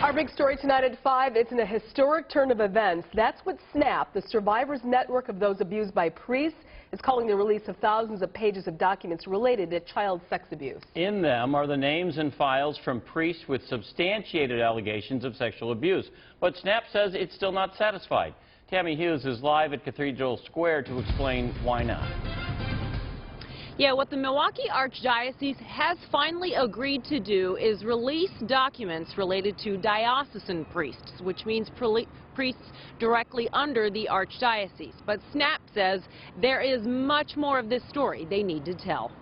Our big story tonight at 5, it's in a historic turn of events. That's what SNAP, the Survivors Network of Those Abused by Priests, is calling the release of thousands of pages of documents related to child sex abuse. In them are the names and files from priests with substantiated allegations of sexual abuse. But SNAP says it's still not satisfied. Tami Hughes is live at Cathedral Square to explain why not. Yeah, what the Milwaukee Archdiocese has finally agreed to do is release documents related to diocesan priests, which means priests directly under the Archdiocese. But SNAP says there is much more of this story they need to tell.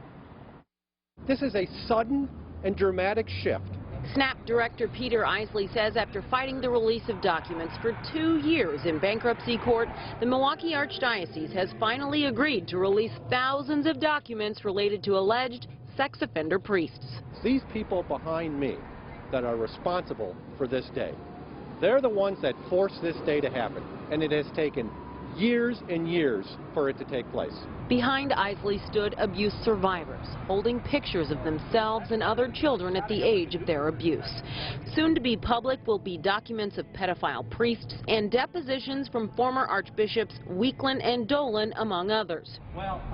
This is a sudden and dramatic shift. SNAP Director Peter Isley says after fighting the release of documents for 2 years in bankruptcy court, the Milwaukee Archdiocese has finally agreed to release thousands of documents related to alleged sex offender priests. These people behind me that are responsible for this day, they're the ones that forced this day to happen, and it has taken years and years for it to take place. Behind Isley stood abuse survivors, holding pictures of themselves and other children at the age of their abuse. Soon to be public will be documents of pedophile priests and depositions from former Archbishops Weekland and Dolan, among others.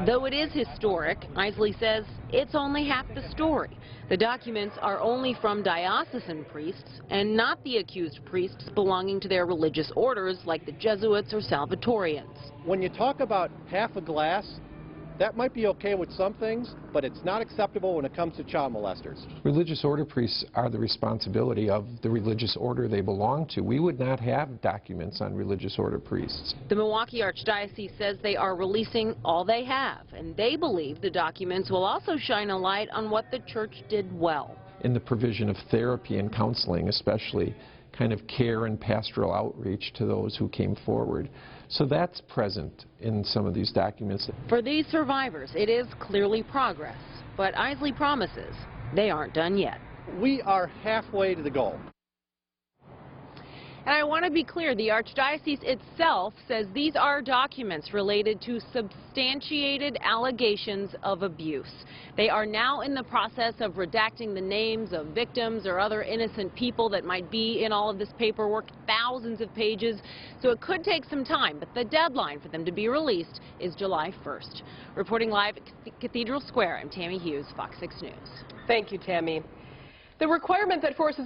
Though it is historic, Isley says it's only half the story. The documents are only from diocesan priests and not the accused priests belonging to their religious orders like the Jesuits or Salvatorians. When you talk about half a glass, that might be okay with some things, but it's not acceptable when it comes to child molesters. Religious order priests are the responsibility of the religious order they belong to. We would not have documents on religious order priests. The Milwaukee Archdiocese says they are releasing all they have, and they believe the documents will also shine a light on what the church did well. In the provision of therapy and counseling, especially kind of care and pastoral outreach to those who came forward. So that's present in some of these documents. For these survivors, it is clearly progress, but Isley promises they aren't done yet. We are halfway to the goal. And I want to be clear, the Archdiocese itself says these are documents related to substantiated allegations of abuse. They are now in the process of redacting the names of victims or other innocent people that might be in all of this paperwork, thousands of pages. So it could take some time, but the deadline for them to be released is July 1st. Reporting live at Cathedral Square, I'm Tami Hughes, Fox 6 News. Thank you, Tami. The requirement that forces